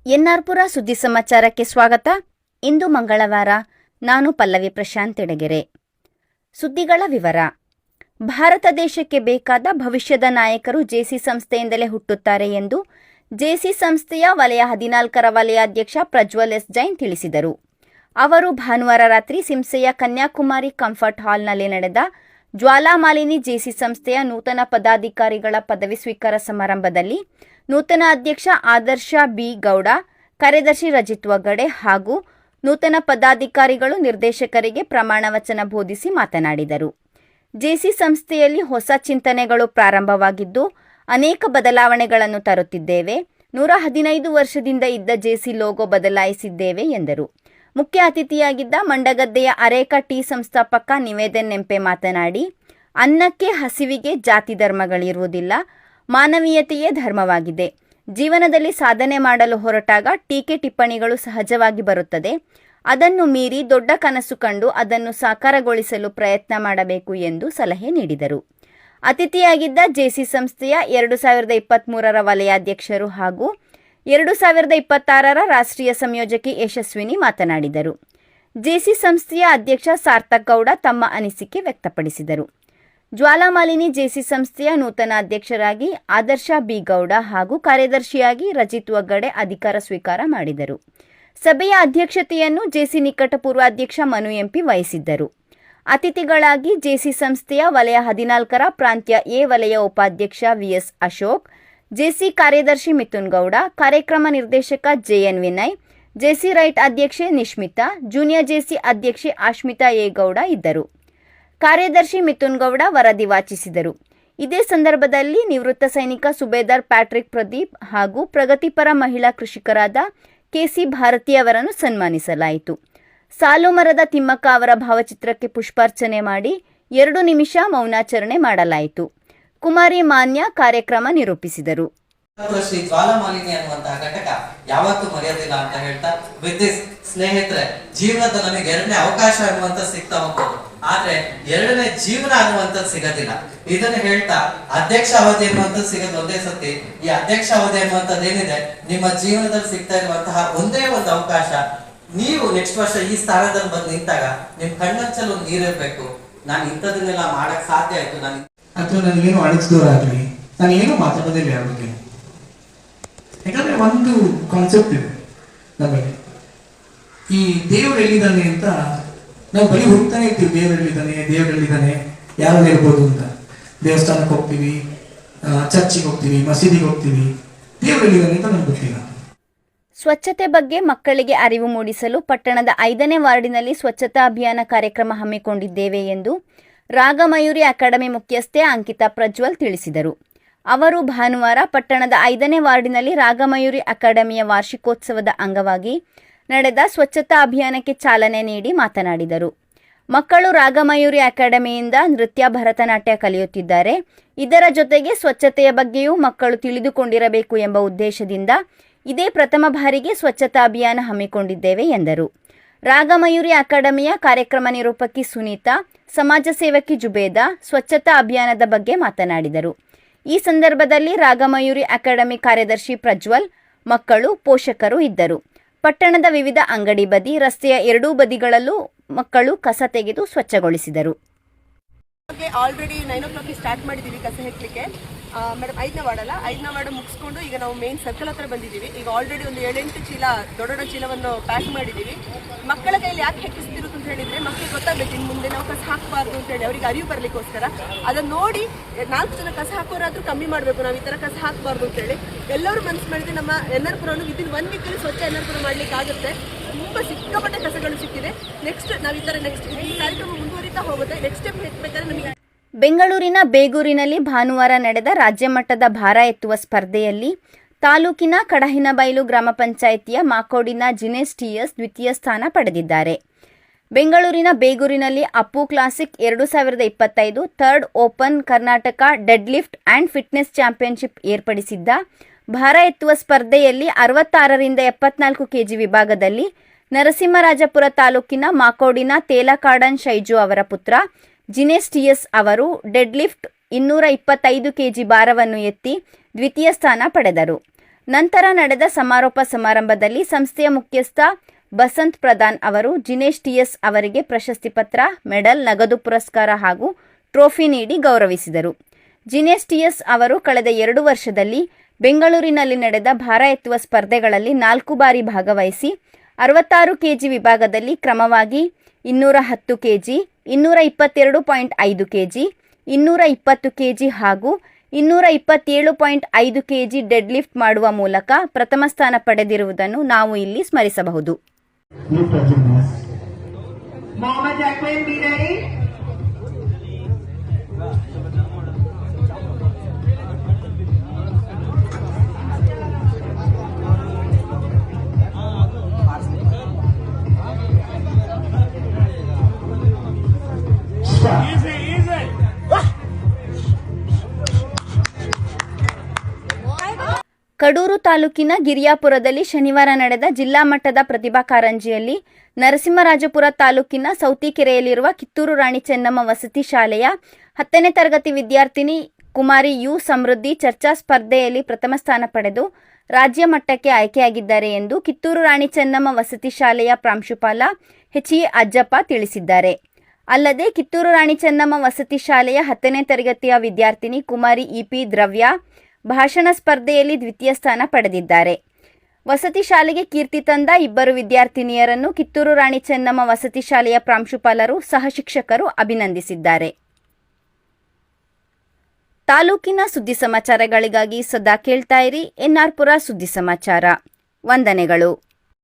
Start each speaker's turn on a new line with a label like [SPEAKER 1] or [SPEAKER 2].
[SPEAKER 1] ಎನ್ಆರ್ಪುರ ಸುದ್ದಿ ಸಮಾಚಾರಕ್ಕೆ ಸ್ವಾಗತ. ಇಂದು ಮಂಗಳವಾರ. ನಾನು ಪಲ್ಲವಿ ಪ್ರಶಾಂತ್ ಎಡಗೆರೆ. ಸುದ್ದಿಗಳ ವಿವರ. ಭಾರತ ದೇಶಕ್ಕೆ ಬೇಕಾದ ಭವಿಷ್ಯದ ನಾಯಕರು ಜೆಸಿ ಸಂಸ್ಥೆಯಿಂದಲೇ ಹುಟ್ಟುತ್ತಾರೆ ಎಂದು ಜೆಸಿ ಸಂಸ್ಥೆಯ ವಲಯ 14ರ ವಲಯಾಧ್ಯಕ್ಷ ಪ್ರಜ್ವಲ್ ಎಸ್ ಜೈನ್ ತಿಳಿಸಿದರು. ಅವರು ಭಾನುವಾರ ರಾತ್ರಿ ಸಿಂಸೆಯ ಕನ್ಯಾಕುಮಾರಿ ಕಂಫರ್ಟ್ ಹಾಲ್ನಲ್ಲಿ ನಡೆದ ಜ್ವಾಲಾಮಾಲಿನಿ ಜೆಸಿ ಸಂಸ್ಥೆಯ ನೂತನ ಪದಾಧಿಕಾರಿಗಳ ಪದವಿ ಸ್ವೀಕಾರ ಸಮಾರಂಭದಲ್ಲಿ ನೂತನ ಅಧ್ಯಕ್ಷ ಆದರ್ಶ ಬಿ ಗೌಡ, ಕಾರ್ಯದರ್ಶಿ ರಜಿತ್ ವಗಡೆ ಹಾಗೂ ನೂತನ ಪದಾಧಿಕಾರಿಗಳು ನಿರ್ದೇಶಕರಿಗೆ ಪ್ರಮಾಣ ವಚನ ಬೋಧಿಸಿ ಮಾತನಾಡಿದರು. ಜೆಸಿ ಸಂಸ್ಥೆಯಲ್ಲಿ ಹೊಸ ಚಿಂತನೆಗಳು ಪ್ರಾರಂಭವಾಗಿದ್ದು ಅನೇಕ ಬದಲಾವಣೆಗಳನ್ನು ತರುತ್ತಿದ್ದೇವೆ. 115 ವರ್ಷದಿಂದ ಇದ್ದ ಜೆಸಿ ಲೋಗೋ ಬದಲಾಯಿಸಿದ್ದೇವೆ ಎಂದರು. ಮುಖ್ಯ ಅತಿಥಿಯಾಗಿದ್ದ ಮಂಡಗದ್ದೆಯ ಅರೇಕಾ ಟೀ ಸಂಸ್ಥಾಪಕ ನಿವೇದನ್ ನೆಂಪೆ ಮಾತನಾಡಿ, ಅನ್ನಕ್ಕೆ ಹಸಿವಿಗೆ ಜಾತಿ ಧರ್ಮಗಳಿರುವುದಿಲ್ಲ, ಮಾನವೀಯತೆಯೇ ಧರ್ಮವಾಗಿದೆ. ಜೀವನದಲ್ಲಿ ಸಾಧನೆ ಮಾಡಲು ಹೊರಟಾಗ ಟೀಕೆ ಟಿಪ್ಪಣಿಗಳು ಸಹಜವಾಗಿ ಬರುತ್ತದೆ. ಅದನ್ನು ಮೀರಿ ದೊಡ್ಡ ಕನಸು ಕಂಡು ಅದನ್ನು ಸಾಕಾರಗೊಳಿಸಲು ಪ್ರಯತ್ನ ಮಾಡಬೇಕು ಎಂದು ಸಲಹೆ ನೀಡಿದರು. ಅತಿಥಿಯಾಗಿದ್ದ ಜೆಸಿ ಸಂಸ್ಥೆಯ 2023ರ ವಲಯಾಧ್ಯಕ್ಷರು ಹಾಗೂ 2026ರ ರಾಷ್ಟ್ರೀಯ ಸಂಯೋಜಕಿ ಯಶಸ್ವಿನಿ ಮಾತನಾಡಿದರು. ಜೆಸಿ ಸಂಸ್ಥೆಯ ಅಧ್ಯಕ್ಷ ಸಾರ್ಥಕ್ ಗೌಡ ತಮ್ಮ ಅನಿಸಿಕೆ ವ್ಯಕ್ತಪಡಿಸಿದರು. ಜ್ವಾಲಾಮಾಲಿನಿ ಜೆಸಿ ಸಂಸ್ಥೆಯ ನೂತನ ಅಧ್ಯಕ್ಷರಾಗಿ ಆದರ್ಶ ಬಿ ಗೌಡ ಹಾಗೂ ಕಾರ್ಯದರ್ಶಿಯಾಗಿ ರಜಿತ್ ವಗಡೆ ಅಧಿಕಾರ ಸ್ವೀಕಾರ ಮಾಡಿದರು. ಸಭೆಯ ಅಧ್ಯಕ್ಷತೆಯನ್ನು ಜೆಸಿ ನಿಕಟಪೂರ್ವ ಅಧ್ಯಕ್ಷ ಮನು ಎಂಪಿ ವಹಿಸಿದ್ದರು. ಅತಿಥಿಗಳಾಗಿ ಜೆಸಿ ಸಂಸ್ಥೆಯ ವಲಯ 14ರ ಪ್ರಾಂತ್ಯ ಎ ವಲಯ ಉಪಾಧ್ಯಕ್ಷ ವಿಎಸ್ ಅಶೋಕ್, ಜೆಸಿ ಕಾರ್ಯದರ್ಶಿ ಮಿಥುನ್ ಗೌಡ, ಕಾರ್ಯಕ್ರಮ ನಿರ್ದೇಶಕ ಜೆಎನ್ ವಿನಯ್, ಜೆಸಿ ರೈಟ್ ಅಧ್ಯಕ್ಷೆ ನಿಶ್ಮಿತಾ, ಜೂನಿಯರ್ ಜೆಸಿ ಅಧ್ಯಕ್ಷೆ ಆಶ್ಮಿತಾ ಎ ಗೌಡ ಇದ್ದರು. ಕಾರ್ಯದರ್ಶಿ ಮಿಥುನ್ ಗೌಡ ವರದಿ ವಾಚಿಸಿದರು. ಇದೇ ಸಂದರ್ಭದಲ್ಲಿ ನಿವೃತ್ತ ಸೈನಿಕ ಸುಬೇದಾರ್ ಪ್ಯಾಟ್ರಿಕ್ ಪ್ರದೀಪ್ ಹಾಗೂ ಪ್ರಗತಿಪರ ಮಹಿಳಾ ಕೃಷಿಕರಾದ ಕೆಸಿ ಭಾರತಿ ಅವರನ್ನು ಸನ್ಮಾನಿಸಲಾಯಿತು. ಸಾಲು ಮರದ ತಿಮ್ಮಕ್ಕ ಅವರ ಭಾವಚಿತ್ರಕ್ಕೆ ಪುಷ್ಪಾರ್ಚನೆ ಮಾಡಿ 2 ನಿಮಿಷ ಮೌನಾಚರಣೆ ಮಾಡಲಾಯಿತು. ಕುಮಾರಿ ಮಾನ್ಯ ಕಾರ್ಯಕ್ರಮ ನಿರೂಪಿಸಿದರು.
[SPEAKER 2] ಶ್ರೀ ಜ್ವಾಲಾಮಾಲಿನಿ ಅನ್ನುವಂತಹ ಘಟಕ ಯಾವತ್ತೂ ಮರೆಯೋದಿಲ್ಲ ಅಂತ ಹೇಳ್ತಾ, ಸ್ನೇಹಿತರೆ, ಜೀವನದ ನಮಗೆ 2ನೇ ಅವಕಾಶ ಅನ್ನುವಂತ ಸಿಗ್ತಾ ಹೋಗ್ಬೋದು, ಆದ್ರೆ 2ನೇ ಜೀವನ ಅನ್ನುವಂಥದ್ದು ಸಿಗೋದಿಲ್ಲ. ಇದನ್ನ ಹೇಳ್ತಾ ಅಧ್ಯಕ್ಷ ಅವಧಿ ಅನ್ನುವಂಥದ್ದು ಸಿಗೋದು ಒಂದೇ ಸತಿ. ಈ ಅಧ್ಯಕ್ಷ ಅವಧಿ ಅನ್ನುವಂಥದ್ದು ಏನಿದೆ, ನಿಮ್ಮ ಜೀವನದಲ್ಲಿ ಸಿಗ್ತಾ ಇರುವಂತಹ ಒಂದೇ ಒಂದು ಅವಕಾಶ. ನೀವು ನೆಕ್ಸ್ಟ್ ವರ್ಷ ಈ ಸ್ಥಾನದಲ್ಲಿ ಬಂದು ನಿಂತಾಗ ನಿಮ್ ಕಣ್ಣಂಚಲ್ಲಿ ಒಂದು ನೀರಿರ್ಬೇಕು, ನಾನು ಇಂಥದನ್ನೆಲ್ಲ ಮಾಡಕ್ ಸಾಧ್ಯ ಆಯ್ತು,
[SPEAKER 3] ಅಥವಾ ನನಗೇನು ಅಳಿಸಿದವರಾಗ್ಲಿ, ನಾನು ಏನು ಮಾತಾಡೋದಿಲ್ಲ ಯಾರ ಬಗ್ಗೆ. ಯಾಕಂದ್ರೆ ಒಂದು ಕಾನ್ಸೆಪ್ಟ್ ಇದೆ ನಮಗೆ, ಈ ದೇವರು ಎಲ್ಲಿದ್ದಾನೆ ಅಂತ ನಾವು ಬರೀ ಹೋಗ್ತಾನೆ ಇರ್ತೀವಿ. ದೇವರೆಲ್ಲಿದ್ದಾನೆ ಯಾರಲ್ಲಿ ಇರ್ಬೋದು ಅಂತ. ದೇವಸ್ಥಾನಕ್ಕೆ ಹೋಗ್ತೀವಿ, ಚರ್ಚಿಗೆ ಹೋಗ್ತೀವಿ, ಮಸೀದಿಗೆ ಹೋಗ್ತೀವಿ, ದೇವರೆಲ್ಲಿದ್ದಾನೆ ಅಂತ ನಮ್ಗೆ ಗೊತ್ತಿಲ್ಲ.
[SPEAKER 1] ಸ್ವಚ್ಛತೆ ಬಗ್ಗೆ ಮಕ್ಕಳಿಗೆ ಅರಿವು ಮೂಡಿಸಲು ಪಟ್ಟಣದ 5ನೇ ವಾರ್ಡಿನಲ್ಲಿ ಸ್ವಚ್ಛತಾ ಅಭಿಯಾನ ಕಾರ್ಯಕ್ರಮ ಹಮ್ಮಿಕೊಂಡಿದ್ದೇವೆ ಎಂದು ರಾಗಮಯೂರಿ ಅಕಾಡೆಮಿ ಮುಖ್ಯಸ್ಥೆ ಅಂಕಿತಾ ಪ್ರಜ್ವಲ್ ತಿಳಿಸಿದರು. ಅವರು ಭಾನುವಾರ ಪಟ್ಟಣದ 5ನೇ ವಾರ್ಡಿನಲ್ಲಿ ರಾಗಮಯೂರಿ ಅಕಾಡೆಮಿಯ ವಾರ್ಷಿಕೋತ್ಸವದ ಅಂಗವಾಗಿ ನಡೆದ ಸ್ವಚ್ಛತಾ ಅಭಿಯಾನಕ್ಕೆ ಚಾಲನೆ ನೀಡಿ ಮಾತನಾಡಿದರು. ಮಕ್ಕಳು ರಾಗಮಯೂರಿ ಅಕಾಡೆಮಿಯಿಂದ ನೃತ್ಯ, ಭರತನಾಟ್ಯ ಕಲಿಯುತ್ತಿದ್ದಾರೆ. ಇದರ ಜೊತೆಗೆ ಸ್ವಚ್ಛತೆಯ ಬಗ್ಗೆಯೂ ಮಕ್ಕಳು ತಿಳಿದುಕೊಂಡಿರಬೇಕು ಎಂಬ ಉದ್ದೇಶದಿಂದ ಇದೇ ಪ್ರಥಮ ಬಾರಿಗೆ ಸ್ವಚ್ಛತಾ ಅಭಿಯಾನ ಹಮ್ಮಿಕೊಂಡಿದ್ದೇವೆ ಎಂದರು. ರಾಗಮಯೂರಿ ಅಕಾಡೆಮಿಯ ಕಾರ್ಯಕ್ರಮ ನಿರೂಪಕಿ ಸುನೀತಾ, ಸಮಾಜ ಸೇವಕಿ ಜುಬೇದಾ ಸ್ವಚ್ಛತಾ ಅಭಿಯಾನದ ಬಗ್ಗೆ ಮಾತನಾಡಿದರು. ಈ ಸಂದರ್ಭದಲ್ಲಿ ರಾಗಮಯೂರಿ ಅಕಾಡೆಮಿ ಕಾರ್ಯದರ್ಶಿ ಪ್ರಜ್ವಲ್, ಮಕ್ಕಳು, ಪೋಷಕರು ಇದ್ದರು. ಪಟ್ಟಣದ ವಿವಿಧ ಅಂಗಡಿ ಬದಿ, ರಸ್ತೆಯ 2 ಬದಿಗಳಲ್ಲೂ ಮಕ್ಕಳು ಕಸ ತೆಗೆದು ಸ್ವಚ್ಛಗೊಳಿಸಿದರು.
[SPEAKER 4] ಆಲ್ರೆಡಿ 9 o'clock ಸ್ಟಾರ್ಟ್ ಮಾಡಿದ್ದೀವಿ ಕಸ ಹೆಕ್ಲಿಕ್ಕೆ. ಮೇಡಮ್ 5ನೇ ವಾರ್ಡ್ ಮುಗಿಸ್ಕೊಂಡು ಈಗ ನಾವು ಮೇನ್ ಸರ್ಕಲ್ ಹತ್ರ ಬಂದಿದ್ದೀವಿ. ಈಗ ಆಲ್ರೆಡಿ ಒಂದು 7-8 ಚೀಲ ದೊಡ್ಡ ಚೀಲವನ್ನು ಪ್ಯಾಕ್ ಮಾಡಿದ್ದೀವಿ. ಮಕ್ಕಳ ಕೈಯಲ್ಲಿ ಯಾಕೆ ಹೆಕ್ಕಿಸ್ತಿರುತ್ತೆ ಅಂತ ಹೇಳಿದ್ರೆ, ಮಕ್ಕಳಿಗೆ ಗೊತ್ತಾಗಬೇಕು ಇನ್ನು ಮುಂದೆ ನಾವು ಕಸ ಹಾಕಬಾರ್ದು ಅಂತ ಹೇಳಿ ಅವರಿಗೆ ಅರಿವು ಬರಲಿಕ್ಕೋಸ್ಕರ. ಅದನ್ನು ನೋಡಿ 4 ಜನ ಕಸ ಹಾಕೋರಾದ್ರೂ ಕಮ್ಮಿ ಮಾಡಬೇಕು, ನಾವು ಈ ಥರ ಕಸ ಹಾಕಬಾರ್ದು ಅಂತ ಹೇಳಿ ಎಲ್ಲರೂ ಮನಸ್ಸು ಮಾಡಿದ್ರೆ ನಮ್ಮ ಎನ್ಆರ್ಪುರವನ್ನು ವಿದಿನ್ 1 ವೀಕಲ್ಲಿ ಸ್ವಚ್ಛ ಎನ್ಆರ್ಪುರ ಮಾಡಲಿಕ್ಕೆ ಆಗುತ್ತೆ. ತುಂಬ ಸಿಕ್ಕಾಪಟ್ಟೆ ಕಸಗಳು ಸಿಕ್ಕಿದೆ. ನೆಕ್ಸ್ಟ್ ನಾವು ಈ ಥರ ಈ ಕಾರ್ಯಕ್ರಮ ಮುಂದುವರಿತಾ ಹೋಗುತ್ತೆ. ನೆಕ್ಸ್ಟ್ ಸ್ಟೆಪ್ ಹೆಚ್ಚಬೇಕಾದ್ರೆ ನಮಗೆ.
[SPEAKER 1] ಬೆಂಗಳೂರಿನ ಬೇಗೂರಿನಲ್ಲಿ ಭಾನುವಾರ ನಡೆದ ರಾಜ್ಯ ಮಟ್ಟದ ಭಾರ ಎತ್ತುವ ಸ್ಪರ್ಧೆಯಲ್ಲಿ ತಾಲೂಕಿನ ಕಡಹಿನಬೈಲು ಗ್ರಾಮ ಪಂಚಾಯಿತಿಯ ಮಾಕೋಡಿನ ಜಿನೇಶ್ ಟಿಎಸ್ ದ್ವಿತೀಯ ಸ್ಥಾನ ಪಡೆದಿದ್ದಾರೆ. ಬೆಂಗಳೂರಿನ ಬೇಗೂರಿನಲ್ಲಿ Appu classic 2025 third open Karnataka deadlift and fitness championship ಏರ್ಪಡಿಸಿದ್ದ ಭಾರ ಎತ್ತುವ ಸ್ಪರ್ಧೆಯಲ್ಲಿ 66ರಿಂದ 74 ಕೆಜಿ ವಿಭಾಗದಲ್ಲಿ ನರಸಿಂಹರಾಜಪುರ ತಾಲೂಕಿನ ಮಾಕೋಡಿನ ತೇಲಕಾಡನ್ ಶೈಜು ಅವರ ಪುತ್ರ ಜಿನೇಶ್ ಟಿಎಸ್ ಅವರು ಡೆಡ್ ಲಿಫ್ಟ್ 225 ಕೆಜಿ ಭಾರವನ್ನು ಎತ್ತಿ ದ್ವಿತೀಯ ಸ್ಥಾನ ಪಡೆದರು. ನಂತರ ನಡೆದ ಸಮಾರೋಪ ಸಮಾರಂಭದಲ್ಲಿ ಸಂಸ್ಥೆಯ ಮುಖ್ಯಸ್ಥ ಬಸಂತ್ ಪ್ರಧಾನ್ ಅವರು ಜಿನೇಶ್ ಟಿಎಸ್ ಅವರಿಗೆ ಪ್ರಶಸ್ತಿ ಪತ್ರ, ಮೆಡಲ್, ನಗದು ಪುರಸ್ಕಾರ ಹಾಗೂ ಟ್ರೋಫಿ ನೀಡಿ ಗೌರವಿಸಿದರು. ಜಿನೇಶ್ ಟಿಎಸ್ ಅವರು ಕಳೆದ 2 ವರ್ಷದಲ್ಲಿ ಬೆಂಗಳೂರಿನಲ್ಲಿ ನಡೆದ ಭಾರ ಎತ್ತುವ ಸ್ಪರ್ಧೆಗಳಲ್ಲಿ 4 ಬಾರಿ ಭಾಗವಹಿಸಿ 66 ಕೆಜಿ ವಿಭಾಗದಲ್ಲಿ ಕ್ರಮವಾಗಿ 210 ಕೆಜಿ, 222.5 ಕೆಜಿ, 220 ಕೆಜಿ ಹಾಗೂ 227.5 ಕೆಜಿ ಡೆಡ್ ಲಿಫ್ಟ್ ಮಾಡುವ ಮೂಲಕ ಪ್ರಥಮ ಸ್ಥಾನ ಪಡೆದಿರುವುದನ್ನು ನಾವು ಇಲ್ಲಿ ಸ್ಮರಿಸಬಹುದು.
[SPEAKER 5] Mohammed Jacqueline, be ready.
[SPEAKER 1] Kadur ತಾಲೂಕಿನ ಗಿರಿಯಾಪುರದಲ್ಲಿ ಶನಿವಾರ ನಡೆದ ಜಿಲ್ಲಾ ಮಟ್ಟದ ಪ್ರತಿಭಾ ಕಾರಂಜಿಯಲ್ಲಿ ನರಸಿಂಹರಾಜಪುರ ತಾಲೂಕಿನ ಸೌತಿಕೆರೆಯಲ್ಲಿರುವ ಕಿತ್ತೂರು ರಾಣಿ ಚೆನ್ನಮ್ಮ ವಸತಿ ಶಾಲೆಯ 10ನೇ ತರಗತಿ ವಿದ್ಯಾರ್ಥಿನಿ ಕುಮಾರಿ ಯು ಸಮೃದ್ಧಿ ಚರ್ಚಾ ಸ್ಪರ್ಧೆಯಲ್ಲಿ ಪ್ರಥಮ ಸ್ಥಾನ ಪಡೆದು ರಾಜ್ಯ ಮಟ್ಟಕ್ಕೆ ಆಯ್ಕೆಯಾಗಿದ್ದಾರೆ ಎಂದು ಕಿತ್ತೂರು ರಾಣಿ ಚೆನ್ನಮ್ಮ ವಸತಿ ಶಾಲೆಯ ಪ್ರಾಂಶುಪಾಲ ಎಚ್.ಇ. ಅಜ್ಜಪ್ಪ ತಿಳಿಸಿದ್ದಾರೆ. ಅಲ್ಲದೆ ಕಿತ್ತೂರು ರಾಣಿ ಚೆನ್ನಮ್ಮ ವಸತಿ ಶಾಲೆಯ 10ನೇ ತರಗತಿಯ ವಿದ್ಯಾರ್ಥಿನಿ ಕುಮಾರಿ ಇ.ಪಿ. ದ್ರವ್ಯ ಭಾಷಣ ಸ್ಪರ್ಧೆಯಲ್ಲಿ ದ್ವಿತೀಯ ಸ್ಥಾನ ಪಡೆದಿದ್ದಾರೆ. ವಸತಿ ಶಾಲೆಗೆ ಕೀರ್ತಿ ತಂದ 2 ವಿದ್ಯಾರ್ಥಿನಿಯರನ್ನು ಕಿತ್ತೂರು ರಾಣಿ ಚೆನ್ನಮ್ಮ ವಸತಿ ಶಾಲೆಯ ಪ್ರಾಂಶುಪಾಲರು, ಸಹ ಶಿಕ್ಷಕರು ಅಭಿನಂದಿಸಿದ್ದಾರೆ. ತಾಲೂಕಿನ ಸುದ್ದಿ ಸಮಾಚಾರಗಳಿಗಾಗಿ ಸದಾ ಕೇಳ್ತಾ ಇರಿ NR ಪುರ ಸುದ್ದಿ ಸಮಾಚಾರ. ವಂದನೆಗಳು.